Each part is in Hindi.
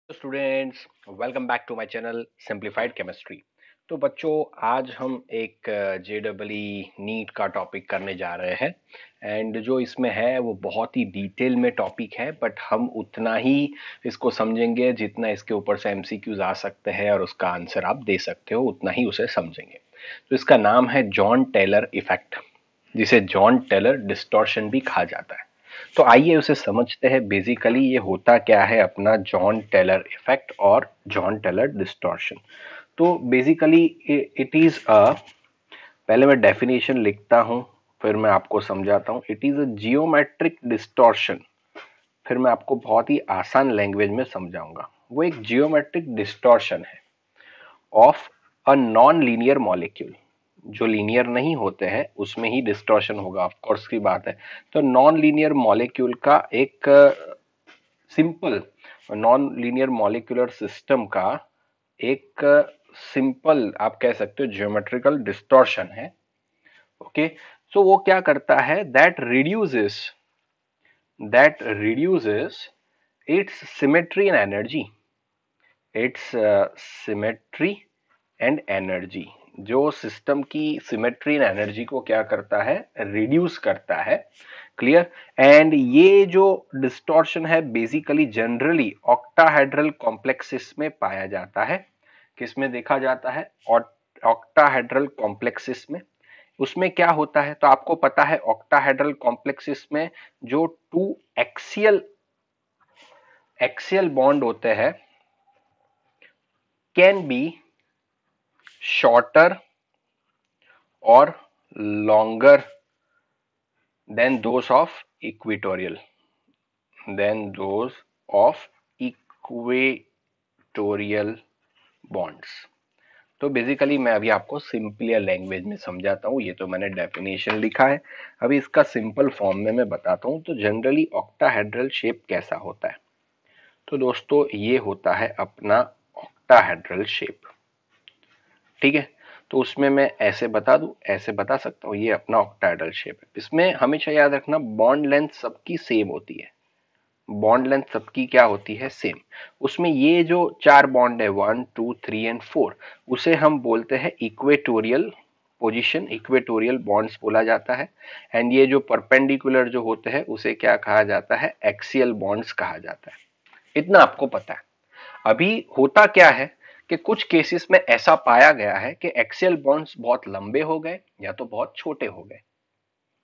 Students, welcome back to my channel simplified chemistry. तो बच्चों, आज हम एक जेडबलई नीट का टॉपिक करने जा रहे हैं। एंड जो इसमें है वो बहुत ही डिटेल में टॉपिक है, बट हम उतना ही इसको समझेंगे जितना इसके ऊपर से एमसीक्यूज आ सकते हैं और उसका आंसर आप दे सकते हो, उतना ही उसे समझेंगे। तो इसका नाम है जॉन टेलर इफेक्ट, जिसे जॉन टेलर डिस्टॉर्शन भी कहा जाता है। तो आइए उसे समझते हैं। बेसिकली ये होता क्या है अपना जॉन टेलर इफेक्ट और जॉन टेलर डिस्टॉर्शन। तो बेसिकली इट इज अ, पहले मैं डेफिनेशन लिखता हूं, फिर मैं आपको समझाता हूं। It is a geometric distortion. फिर मैं आपको बहुत ही आसान लैंग्वेज में समझाऊंगा। वो एक जियोमेट्रिक डिस्टॉर्शन है of a non linear molecule. जो लीनियर नहीं होते हैं उसमें ही डिस्टॉर्शन होगा, ऑफ कोर्स की बात है। तो नॉन लीनियर मॉलिक्यूल का एक simple non linear molecular system का एक सिंपल आप कह सकते हो ज्योमेट्रिकल डिस्टॉर्शन है। ओके, सो वो क्या करता है? That reduces it's symmetry and energy. It's symmetry and energy जो सिस्टम की सिमेट्री एंड एनर्जी को क्या करता है? रिड्यूस करता है। क्लियर? एंड ये जो डिस्टॉर्शन है बेसिकली जनरली ऑक्टाहेड्रल कॉम्प्लेक्सेस में पाया जाता है। किसमें देखा जाता है? ऑक्टाहेड्रल कॉम्प्लेक्सेस में। उसमें क्या होता है? तो आपको पता है ऑक्टाहेड्रल कॉम्प्लेक्सेस में जो टू एक्सियल बॉन्ड होते हैं can be shorter or longer than those of equatorial than those of equatorial bonds। तो बेसिकली मैं अभी आपको सिंपलियर लैंग्वेज में समझाता हूँ। ये तो मैंने डेफिनेशन लिखा है, अभी इसका सिंपल फॉर्म में मैं बताता हूँ। तो जनरली ऑक्टाहेड्रल शेप कैसा होता है? तो दोस्तों ये होता है अपना ऑक्टाहेड्रल शेप। ठीक है, तो उसमें मैं ऐसे बता दूं, ऐसे बता सकता हूं, ये अपना ऑक्टाहेड्रल शेप है। इसमें हमेशा याद रखना बॉन्ड लेंथ सबकी सेम होती है। बॉन्ड लेंथ सबकी क्या होती है? सेम। उसमें ये जो चार बॉन्ड है 1 2 3 एंड 4, उसे हम बोलते हैं इक्वेटोरियल पोजीशन, इक्वेटोरियल बॉन्ड्स बोला जाता है। एंड ये जो परपेंडिकुलर जो होते हैं उसे क्या कहा जाता है? एक्सियल बॉन्ड्स कहा जाता है। इतना आपको पता है। अभी होता क्या है कि कुछ केसेस में ऐसा पाया गया है कि एक्सियल बॉन्ड्स बहुत लंबे हो गए या तो बहुत छोटे हो गए,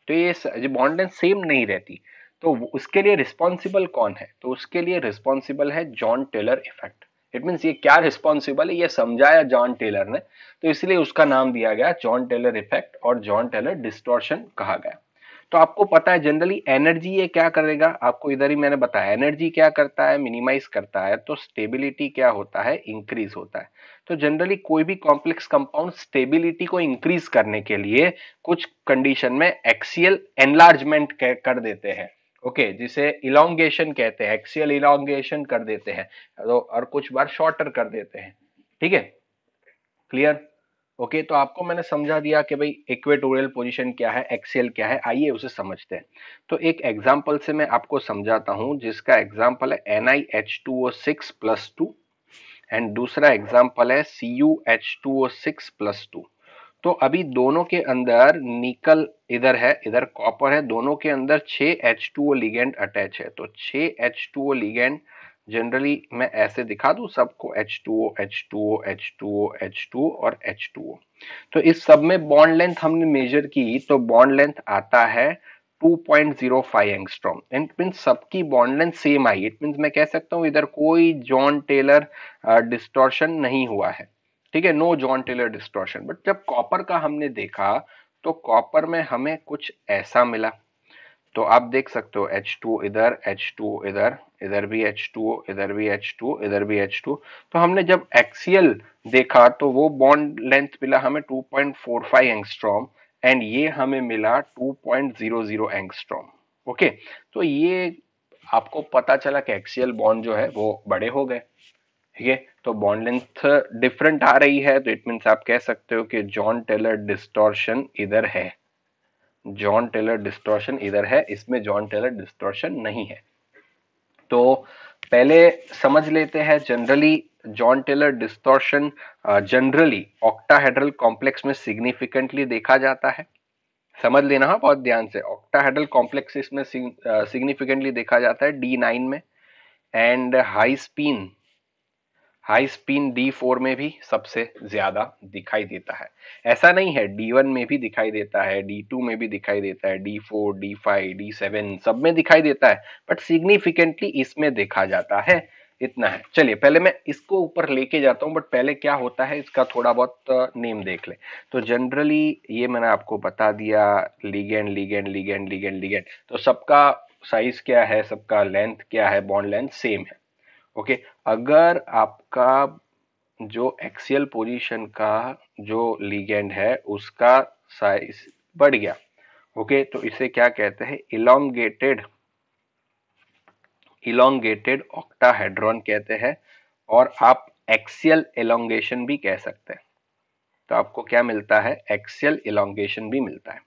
तो ये बॉन्ड लेंथ सेम नहीं रहती। तो उसके लिए रिस्पॉन्सिबल कौन है? तो उसके लिए रिस्पॉन्सिबल है Jahn Teller effect. It means ये क्या रिस्पॉन्सिबल है, ये समझाया जॉन टेलर ने, तो इसलिए उसका नाम दिया गया जॉन टेलर इफेक्ट और जॉन टेलर डिस्टॉर्शन कहा गया। तो आपको पता है जनरली एनर्जी ये क्या करेगा, आपको इधर ही मैंने बताया। एनर्जी क्या करता है? मिनिमाइज करता है। तो स्टेबिलिटी क्या होता है? इंक्रीज होता है। तो जनरली कोई भी कॉम्प्लेक्स कंपाउंड स्टेबिलिटी को इंक्रीज करने के लिए कुछ कंडीशन में एक्सियल एनलार्जमेंट कर देते हैं। ओके, जिसे इलोंगेशन कहते हैं, एक्सियल इलोंगेशन कर देते हैं, तो और कुछ बार शॉर्टर कर देते हैं। ठीक है, क्लियर? ओके, तो आपको मैंने समझा दिया कि भाई इक्वेटोरियल पोजीशन क्या है, एक्सियल क्या है। आइए उसे समझते हैं। तो एक एग्जांपल से मैं आपको समझाता हूं, जिसका एग्जांपल है NiH2O6+2 एंड दूसरा एग्जांपल है CuH2O6+2। तो अभी दोनों के अंदर निकल इधर है, इधर कॉपर है, दोनों के अंदर 6 H2O लिगेंड अटैच है। तो 6 H2O लिगेंड जनरली मैं ऐसे दिखा दूं सबको, H2O H2O H2O H2O और H2O। तो इस सब में बॉन्ड लेंथ हमने मेजर की, तो बॉन्ड लेंथ आता है 2.05 एंगस्ट्रॉम। इट मींस सबकी bond length same I. It means मैं कह सकता हूं इधर कोई जॉन टेलर डिस्टॉर्शन नहीं हुआ है। ठीक है, no Jahn Teller distortion. But जब कॉपर का हमने देखा तो कॉपर में हमें कुछ ऐसा मिला। तो आप देख सकते हो H2 इधर, H2 इधर, इधर भी H2, इधर भी H2, इधर भी H2। तो हमने जब एक्सियल देखा तो वो बॉन्ड लेंथ मिला हमें 2.45 एंगस्ट्रॉम एंड ये हमें मिला 2.00 एंगस्ट्रॉम। ओके, तो ये आपको पता चला कि एक्सियल बॉन्ड जो है वो बड़े हो गए। ठीक है, तो बॉन्ड लेंथ डिफरेंट आ रही है, तो इट मींस आप कह सकते हो कि जॉन टेलर डिस्टॉर्शन इधर है। जॉन टेलर डिस्टॉर्शन इधर है, इसमें जॉन टेलर डिस्टॉर्शन नहीं है। तो पहले समझ लेते हैं generally Jahn Teller distortion generally octahedral complex में सिग्निफिकेंटली देखा जाता है। समझ लेना हाँ बहुत ध्यान से, ऑक्टाहेड्रल कॉम्प्लेक्स इसमें सिग्निफिकेंटली देखा जाता है D9 में, एंड हाई स्पिन D4 में भी सबसे ज्यादा दिखाई देता है। ऐसा नहीं है, D1 में भी दिखाई देता है, D2 में भी दिखाई देता है, D4, D5, D7 सब में दिखाई देता है, बट सिग्निफिकेंटली इसमें देखा जाता है। इतना है। चलिए पहले मैं इसको ऊपर लेके जाता हूं, बट पहले क्या होता है इसका थोड़ा बहुत नेम देख ले। तो जनरली ये मैंने आपको बता दिया, ligand ligand ligand ligand ligand, तो सबका साइज क्या है, सबका लेंथ क्या है, बॉन्ड लेंथ सेम है। ओके, अगर आपका जो एक्सियल पोजीशन का जो लिगेंड है उसका साइज बढ़ गया, ओके, तो इसे क्या कहते हैं, इलोंगेटेड ऑक्टाहेड्रॉन कहते हैं, और आप एक्सियल एलोंगेशन भी कह सकते हैं। तो आपको क्या मिलता है, एक्सियल एलोंगेशन भी मिलता है।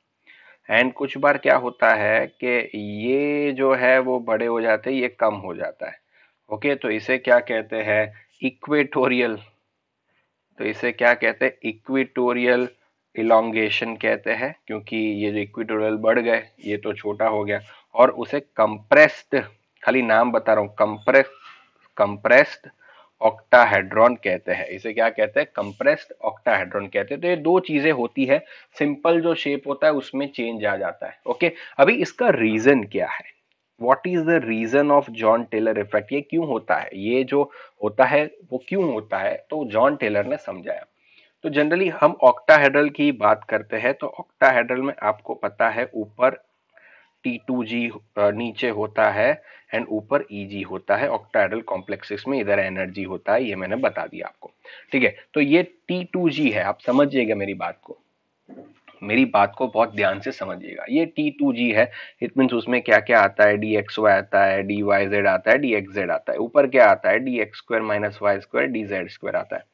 एंड कुछ बार क्या होता है कि ये जो है वो बड़े हो जाते हैं, ये कम हो जाता है। ओके, तो इसे क्या कहते हैं, इक्वेटोरियल। तो इसे क्या कहते हैं, इक्वेटोरियल इलोंगेशन कहते हैं, क्योंकि ये जो इक्वेटोरियल बढ़ गए ये तो छोटा हो गया। और उसे कंप्रेस्ड, खाली नाम बता रहा हूं, कंप्रेस्ड ऑक्टाहेड्रॉन कहते हैं। इसे क्या कहते हैं, कंप्रेस्ड ऑक्टाहेड्रॉन कहते हैं। तो ये दो चीजें होती है, सिंपल जो शेप होता है उसमें चेंज आ जाता है। ओके, अभी इसका रीजन क्या है, what is the reason of Jahn Teller effect, ये क्यों होता है, ये जो होता है वो क्यों होता है, तो जॉन टेलर ने समझाया। तो जनरली हम ऑक्टाहेड्रल की बात करते हैं, तो ऑक्टाहेड्रल में आपको पता है ऊपर T2G नीचे होता है, एंड ऊपर EG होता है। ऑक्टाहेड्रल कॉम्प्लेक्सेस में इधर एनर्जी होता है, ये मैंने बता दिया आपको। ठीक है, तो ये T2G है, आप समझिएगा मेरी बात को बहुत ध्यान से समझिएगा। ये T2G है, इट मीन्स उसमें क्या क्या आता है, DXY आता है, DYZ आता है, DXZ आता है। ऊपर क्या आता है, DX square minus Y square DZ square आता है।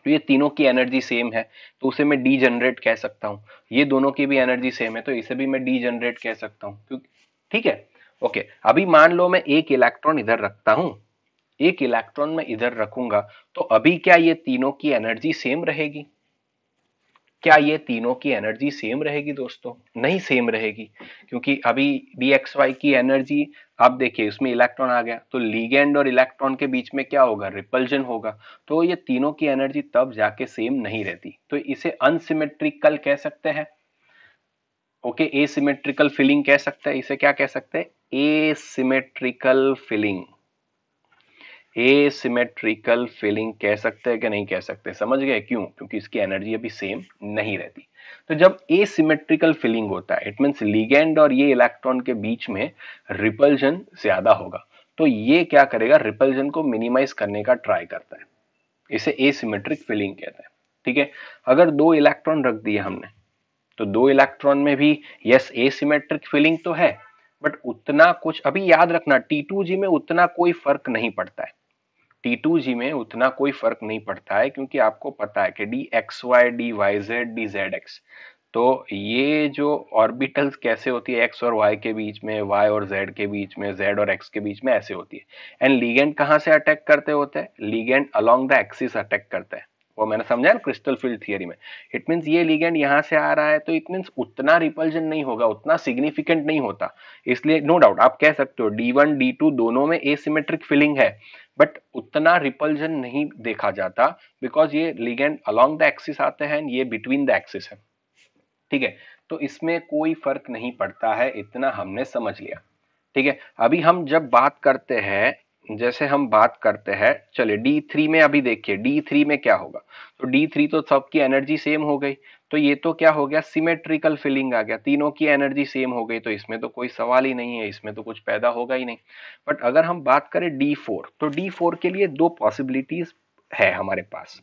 तो ये तीनों की एनर्जी सेम है, तो उसे मैं डी जनरेट कह सकता हूं। ये दोनों की भी एनर्जी सेम है, तो इसे भी मैं डी जनरेट कह सकता हूं, क्योंकि ठीक है। ओके, अभी मान लो मैं एक इलेक्ट्रॉन इधर रखता हूं, एक इलेक्ट्रॉन मैं इधर रखूंगा, तो अभी क्या ये तीनों की एनर्जी सेम रहेगी, क्या ये तीनों की एनर्जी सेम रहेगी दोस्तों, नहीं सेम रहेगी, क्योंकि अभी dxy की एनर्जी, आप देखिए इसमें इलेक्ट्रॉन आ गया, तो लिगेंड और इलेक्ट्रॉन के बीच में क्या होगा, रिपल्जन होगा। तो ये तीनों की एनर्जी तब जाके सेम नहीं रहती, तो इसे अनसिमेट्रिकल कह सकते हैं। ओके, एसिमेट्रिकल फिलिंग कह सकते हैं, इसे क्या कह सकते हैं, एसिमेट्रिकल फिलिंग। एसिमेट्रिकल फिलिंग कह सकते हैं कि नहीं कह सकते, समझ गए क्यों, क्योंकि इसकी एनर्जी अभी सेम नहीं रहती। तो जब एसिमेट्रिकल फिलिंग होता है, इट मींस लिगेंड और ये इलेक्ट्रॉन के बीच में रिपल्जन ज्यादा होगा, तो ये क्या करेगा, रिपल्जन को मिनिमाइज करने का ट्राई करता है, इसे एसिमेट्रिक फिलिंग कहते हैं। ठीक है, अगर दो इलेक्ट्रॉन रख दिए हमने, तो दो इलेक्ट्रॉन में भी यस एसिमेट्रिक फिलिंग तो है, बट उतना कुछ, अभी याद रखना T2G में उतना कोई फर्क नहीं पड़ता है, T2G में उतना कोई फर्क नहीं पड़ता है, क्योंकि आपको पता है कि DXY DYZ DZX, तो ये जो ऑर्बिटल्स कैसे होती है, x और y के बीच में, y और z के बीच में, z और x के बीच में ऐसे होती है। एंड लिगेंड कहां से अटैक करते होते हैं, ligand along the axis attack करते हैं, वो मैंने समझा ना क्रिस्टल फील्ड थियरी में। इट मींस ये लिगेंड यहां से आ रहा है, तो इट मींस उतना रिपल्जन नहीं होगा, उतना सिग्निफिकेंट नहीं होता। इसलिए नो डाउट आप कह सकते हो D1 D2 दोनों में एसिमेट्रिक फिलिंग है, बट उतना रिपल्जन नहीं देखा जाता, बिकॉज ये लिगेंड अलोंग द एक्सिस आते हैं, ये बिटवीन द एक्सिस है। ठीक है, तो इसमें कोई फर्क नहीं पड़ता है, इतना हमने समझ लिया। ठीक है, अभी हम जब बात करते हैं, जैसे हम बात करते हैं, चलिए D3 में, अभी देखिए D3 में क्या होगा, तो D3 तो सबकी एनर्जी सेम हो गई, तो ये तो क्या हो गया, सिमेट्रिकल फिलिंग आ गया, तीनों की एनर्जी सेम हो गई, तो इसमें तो कोई सवाल ही नहीं है, इसमें तो कुछ पैदा होगा ही नहीं। बट अगर हम बात करें D4, तो D4 के लिए दो पॉसिबिलिटीज है हमारे पास।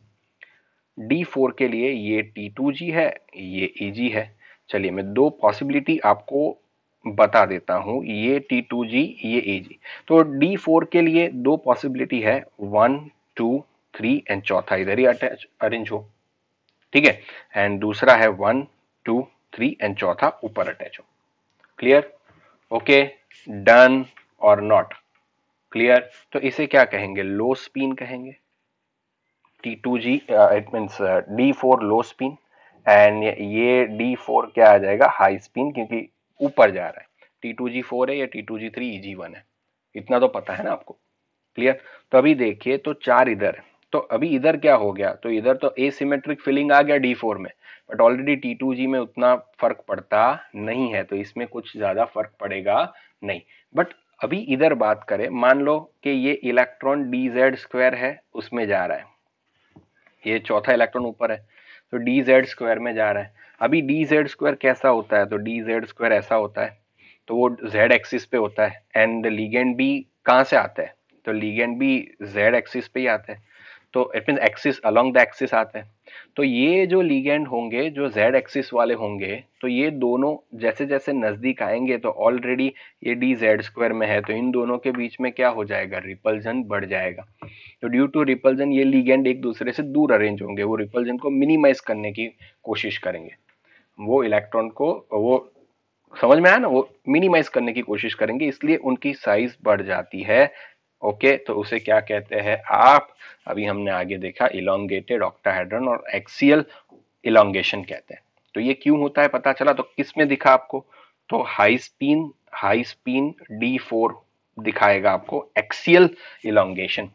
D4 के लिए ये T2G है, ये EG है। चलिए मैं दो पॉसिबिलिटी आपको बता देता हूं, ये T2G ये EG। तो D4 के लिए दो पॉसिबिलिटी है, 1 2 3 एंड चौथा इधर ही अटैच अरेंज हो। ठीक है, एंड दूसरा है 1 2 3 एंड चौथा ऊपर अटैच हो। क्लियर, ओके, डन और नॉट, क्लियर? तो इसे क्या कहेंगे? लो स्पिन कहेंगे। T2G it means D4 low spin and ये D4 क्या आ जाएगा? हाई स्पिन, क्योंकि ऊपर जा रहा है। T2G4 है या T2G3 EG1 है, इतना तो पता है ना आपको। क्लियर? तो अभी देखिए, तो 4 इधर है, तो अभी इधर क्या हो गया? तो इधर तो एसिमेट्रिक फिलिंग आ गया D4 में, बट ऑलरेडी T2G में उतना फर्क पड़ता नहीं है, तो इसमें कुछ ज्यादा फर्क पड़ेगा नहीं। बट अभी इधर बात करें, मान लो कि ये इलेक्ट्रॉन DZ² है, उसमें जा रहा है, ये चौथा इलेक्ट्रॉन ऊपर है, तो DZ² में जा रहा है। अभी DZ² कैसा होता है? तो DZ² ऐसा होता है, तो वो Z एक्सिस पे होता है, एंड लिगेंड भी कहाँ से आता है? तो लिगेंड भी Z एक्सिस पे ही आता है, तो it mean axis, along the axis आता है। तो ये जो लिगेंड होंगे, जो Z एक्सिस वाले होंगे, तो ये दोनों जैसे जैसे नजदीक आएंगे, तो ऑलरेडी ये DZ² में है, तो इन दोनों के बीच में क्या हो जाएगा? रिपल्जन बढ़ जाएगा। तो ड्यू टू रिपल्जन ये लिगेंड एक दूसरे से दूर अरेंज होंगे, वो रिपल्जन को मिनिमाइज करने की कोशिश करेंगे, वो इलेक्ट्रॉन को, वो समझ में आया ना, वो मिनिमाइज करने की कोशिश करेंगे, इसलिए उनकी साइज बढ़ जाती है। ओके, तो उसे क्या कहते हैं आप? अभी हमने आगे देखा इलोंगेटेड ऑक्टाहेड्रन और एक्सियल इलोंगेशन कहते हैं। तो ये क्यों होता है पता चला? तो किस में दिखा आपको? तो हाई स्पिन D4 दिखाएगा आपको एक्सियल इलोंगेशन।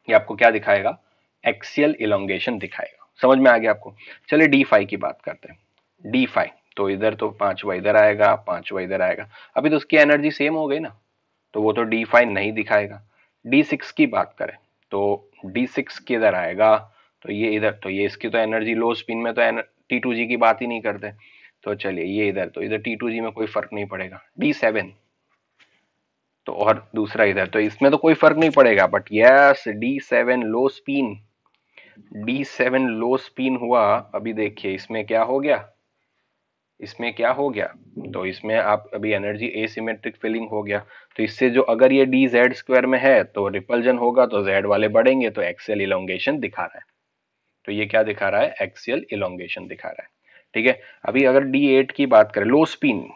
ये आपको क्या दिखाएगा? एक्सियल इलोंगेशन दिखाएगा। समझ में आ गया आपको? चलिए D5 की बात करते हैं। D5, तो इधर तो पांचवा इधर आएगा, पांचवा इधर आएगा, अभी तो उसकी एनर्जी सेम हो गई ना, तो वो तो D5 नहीं दिखाएगा। D6 की बात करें, तो D6 किधर आएगा? तो ये इधर, तो ये इसकी तो एनर्जी लो स्पिन में तो T2G की बात ही नहीं करते, तो चलिए ये इधर, तो इधर T2G में कोई फर्क नहीं पड़ेगा। D7, तो और दूसरा इधर, तो इसमें तो कोई फर्क नहीं पड़ेगा, but yes D7 low spin, D7 low spin हुआ। अभी देखिए इसमें क्या हो गया? इसमें क्या हो गया? तो इसमें आप अभी एनर्जी एसिमेट्रिक फिलिंग हो गया, तो इससे जो अगर ये DZ² में है तो रिपल्जन होगा, तो Z वाले बढ़ेंगे, तो एक्सियल इलोंगेशन दिखा रहा है। तो ये क्या दिखा रहा है? एक्सियल इलोंगेशन दिखा रहा है। ठीक है, अभी अगर D8 की बात करें, लो स्पिन,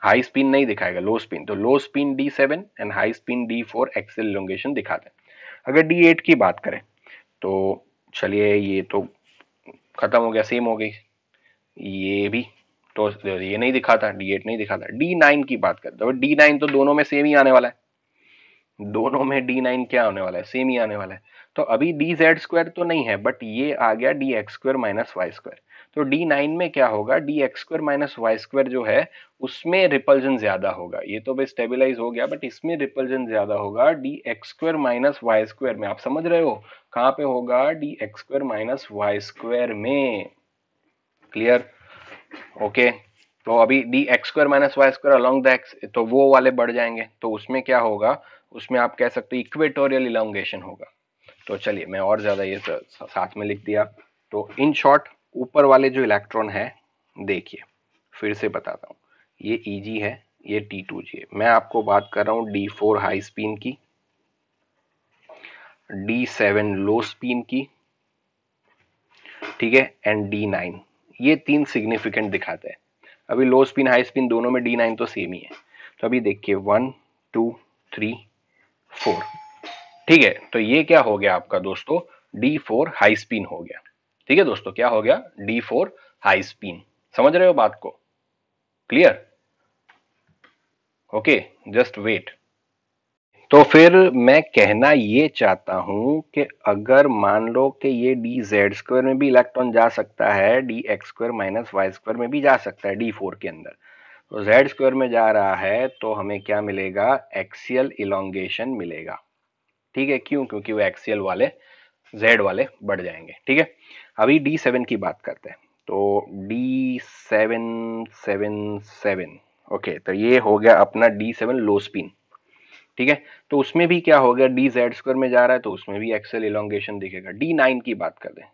हाई स्पिन नहीं दिखाएगा, लो स्पिन, तो लो spin D7 and high spin D4 axial elongation दिखाते हैं। अगर D8 की बात करें, तो चलिए ये तो खत्म हो गया, सेम हो गई ये भी, तो ये नहीं दिखाता, D8 नहीं दिखाता। D9 की बात करते हैं, D9 तो दोनों में सेम ही आने वाला है, दोनों में D9 क्या होने वाला है? सेम ही आने वाला है। तो अभी DZ² तो नहीं है, बट ये आ गया DX² माइनस Y², तो D9 में क्या होगा? DX² माइनस Y² जो है उसमें रिपल्जन ज्यादा होगा, ये तो भाई स्टेबलाइज हो गया, बट इसमें रिपल्जन ज्यादा होगा DX² माइनस Y² में। आप समझ रहे हो कहां पे होगा? DX² माइनस Y² में। क्लियर? ओके, तो अभी DX² minus Y² along the x, तो वो वाले बढ़ जाएंगे, तो उसमें क्या होगा? उसमें आप कह सकते हो इक्वेटोरियल इलोंगेशन होगा। तो चलिए मैं और ज्यादा ये साथ में लिख दिया। तो इन शॉर्ट, ऊपर वाले जो इलेक्ट्रॉन है, देखिए फिर से बताता हूँ, ये Eg है, ये T2G है। मैं आपको बात कर रहा हूँ D4 हाई स्पिन की, D7 लो स्पिन की, ठीक है, एंड D9, ये तीन सिग्निफिकेंट दिखाते हैं। अभी लो स्पिन हाई स्पिन दोनों में D9 तो सेम ही है, तो अभी देखिए 1 2 3 4, ठीक है, तो ये क्या हो गया आपका दोस्तों? D4 हाई स्पिन हो गया। ठीक है दोस्तों, क्या हो गया? D4 high spin. समझ रहे हो बात को? क्लियर? Okay, just wait. तो फिर मैं कहना ये चाहता हूं कि अगर मान लो कि ये DZ² में भी इलेक्ट्रॉन जा सकता है, DX² माइनस Y² में भी जा सकता है D4 के अंदर, तो Z² में जा रहा है, तो हमें क्या मिलेगा? एक्सियल इलोंगेशन मिलेगा। ठीक है, क्यों? क्योंकि वो एक्सियल वाले Z वाले बढ़ जाएंगे। ठीक है, अभी D7 की बात करते हैं, तो D7 ओके, तो ये हो गया अपना D7 लो स्पिन। ठीक है, तो उसमें भी क्या हो गया? DZ² में जा रहा है, तो उसमें भी एक्सेल इलोंगेशन दिखेगा। D9 की बात कर दें,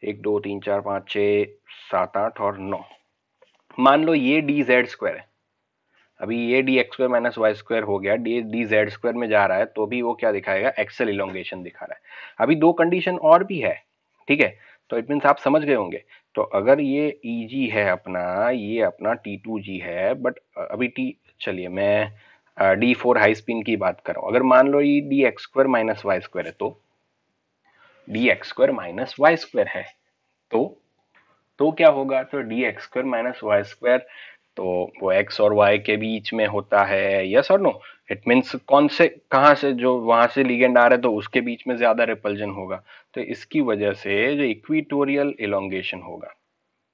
1 2 3 4 5 6 7 8 और 9, मान लो ये DZ² है, अभी ये DX² माइनस Y² हो गया, DZ² में जा रहा है, तो भी वो क्या दिखाएगा? एक्सेल इलोंगेशन दिखा रहा है। अभी दो कंडीशन और भी है, ठीक है, तो इट मीन्स आप समझ गए होंगे। तो अगर ये Eg है अपना, ये अपना T2G है, बट अभी चलिए मैं D4 हाई स्पिन की बात कर रहा हूं, अगर मान लो ये dx² माइनस वाई स्क्वायर है, तो dx² माइनस वाई स्क्वायर है, तो क्या होगा, तो dx² माइनस वाई स्क्वायर, तो वो x और y के बीच में होता है, यस और नो। इट मीन्स कौन से, कहां से, जो वहां से लिगेंड आ रहा है तो उसके बीच में ज्यादा रिपल्जन होगा, तो इसकी वजह से जो इक्विटोरियल इलोंगेशन होगा,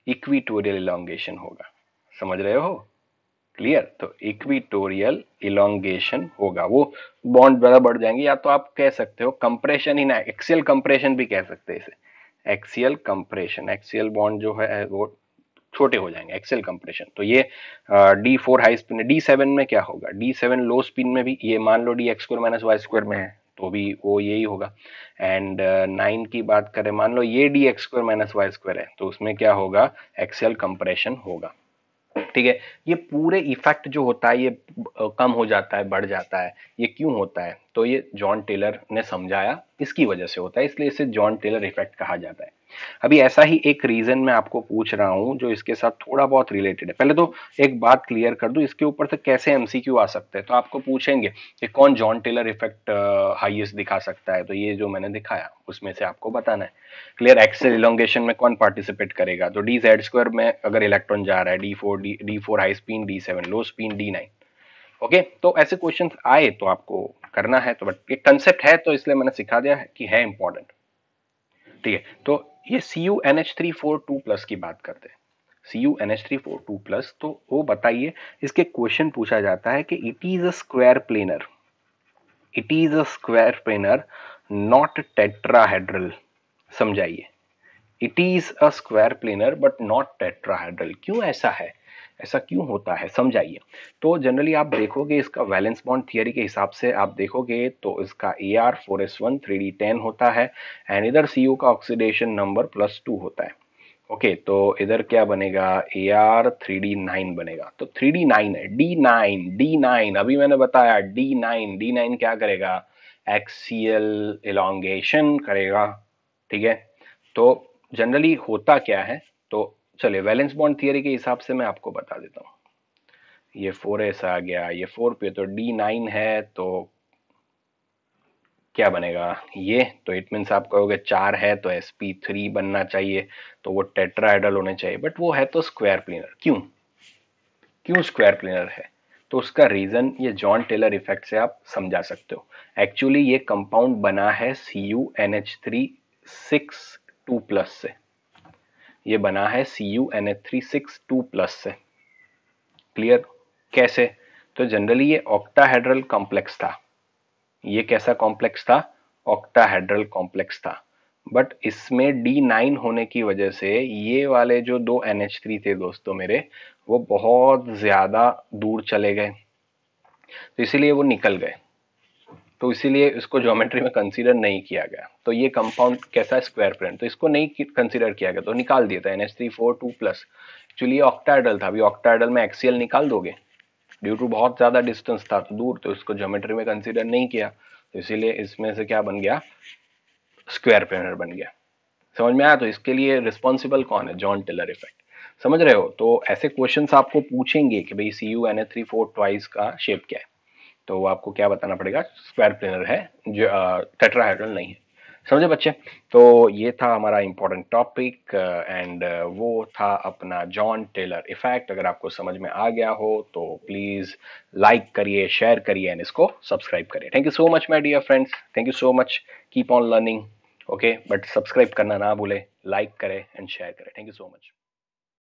इक्विटोरियल इलोंगेशन होगा, समझ रहे हो, क्लियर। तो इक्विटोरियल इलोंगेशन होगा, वो बॉन्ड ज्यादा बढ़ जाएंगे, या तो आप कह सकते हो कंप्रेशन ही ना, एक्सियल कंप्रेशन भी कह सकते हैं इसे, एक्सियल कंप्रेशन, एक्सियल बॉन्ड जो है वो छोटे हो जाएंगे, एक्सियल कंप्रेशन। तो ये D4 हाई स्पिन, D7 में क्या होगा, D7 लो स्पिन में भी ये मान लो dx² माइनस वाई स्क्वायर में है, तो भी वो यही होगा। एंड 9 की बात करें, मान लो ये dx² माइनस वाई स्क्वायर है, तो उसमें क्या होगा, एक्सियल कंप्रेशन होगा, ठीक है। ये पूरे इफेक्ट जो होता है ये कम हो जाता है, बढ़ जाता है, ये क्यों होता है, तो ये जॉन टेलर ने समझाया, इसकी वजह से होता है, इसलिए इसे जॉन टेलर इफेक्ट कहा जाता है। अभी ऐसा ही एक रीजन मैं आपको पूछ रहा हूं जो इसके साथ थोड़ा बहुत रिलेटेड है। पहले तो एक बात क्लियर कर दूं, इसके ऊपर से कैसे एमसीक्यू आ सकते हैं, तो आपको पूछेंगे कि कौन जॉन टेलर इफेक्ट हाईएस्ट दिखा सकता है, तो ये जो मैंने दिखाया उसमें से आपको बताना है, क्लियर। एक्सेल इलोंगेशन में कौन पार्टिसिपेट करेगा, तो d(z²) में अगर इलेक्ट्रॉन जा रहा है, D4 हाई स्पिन, D7 लो स्पिन, D9, ओके। तो ऐसे क्वेश्चंस आए तो आपको करना है, तो बट एक कंसेप्ट है तो इसलिए मैंने सिखा दिया है कि है इंपॉर्टेंट, ठीक है। तो ये CuNH3 4 2+ की बात करते हैं, CuNH3 4 2+, तो वो बताइए, इसके क्वेश्चन पूछा जाता है कि it is a square planar, it is a square planar not tetrahedral, समझाइए, it is a square planar but not tetrahedral, क्यों ऐसा है, ऐसा क्यों होता है, समझाइए। तो जनरली आप देखोगे इसका वैलेंस बॉन्ड थियरी के हिसाब से आप देखोगे तो इसका Ar4s1 3d10 होता है, एंड इधर Cu का ऑक्सीडेशन नंबर +2 होता है, ओके। तो इधर क्या बनेगा, Ar3d9 बनेगा, तो 3d9 है, D9 अभी मैंने बताया, D9 क्या करेगा, एक्सियल इलोंगेशन करेगा, ठीक है। तो जनरली होता क्या है, तो चलिए वैलेंस बॉन्ड थियरी के हिसाब से मैं आपको बता देता हूँ, ये 4s आ गया, ये 4 पे, तो D9 है, तो क्या बनेगा ये, तो इट मीन्स आप कहोगे 4 है तो sp3 बनना चाहिए, तो वो टेट्राहेड्रल होने चाहिए, बट वो है तो स्क्वायर प्लेनर, क्यों, क्यों स्क्वायर प्लेनर है, तो उसका रीजन ये जॉन टेलर इफेक्ट से आप समझा सकते हो। एक्चुअली ये कंपाउंड बना है CuNH3 6 2+ से, ये बना है CuNH3 6 2+ से, क्लियर। कैसे, तो जनरली ये ऑक्टाहेड्रल कॉम्प्लेक्स था, ये कैसा कॉम्प्लेक्स था, ऑक्टाहेड्रल कॉम्प्लेक्स था, बट इसमें D9 होने की वजह से ये वाले जो दो NH3 थे दोस्तों मेरे, वो बहुत ज्यादा दूर चले गए, तो इसीलिए वो निकल गए, तो इसीलिए इसको ज्योमेट्री में कंसीडर नहीं किया गया। तो ये कंपाउंड कैसा स्क्वायर प्लेन, तो इसको नहीं कंसीडर किया गया, तो निकाल दिया था NH3 4 2+। एक्चुअली ऑक्टाहेड्रल था, अभी ऑक्टाहेड्रल में एक्सियल निकाल दोगे, ड्यू टू बहुत ज्यादा डिस्टेंस था तो दूर, तो इसको ज्योमेट्री में कंसीडर नहीं किया, तो इसीलिए इसमें से क्या बन गया, स्क्वायर प्लेनर बन गया, समझ में आया। तो इसके लिए रिस्पॉन्सिबल कौन है, जॉन टेलर इफेक्ट, समझ रहे हो। तो ऐसे क्वेश्चंस आपको पूछेंगे कि भाई CuNH3 4 ट्वाइस का शेप क्या है, तो आपको क्या बताना पड़ेगा, स्क्वायर प्लेनर है, जो टेट्राहेड्रल नहीं है, समझे बच्चे। तो ये था हमारा इंपॉर्टेंट टॉपिक, एंड वो था अपना जॉन टेलर इफेक्ट। अगर आपको समझ में आ गया हो तो प्लीज लाइक करिए, शेयर करिए एंड इसको सब्सक्राइब करिए। Thank you so much my dear friends, thank you so much, keep on learning, okay. But subscribe करना ना भूले, लाइक करें एंड शेयर करें, थैंक यू सो मच।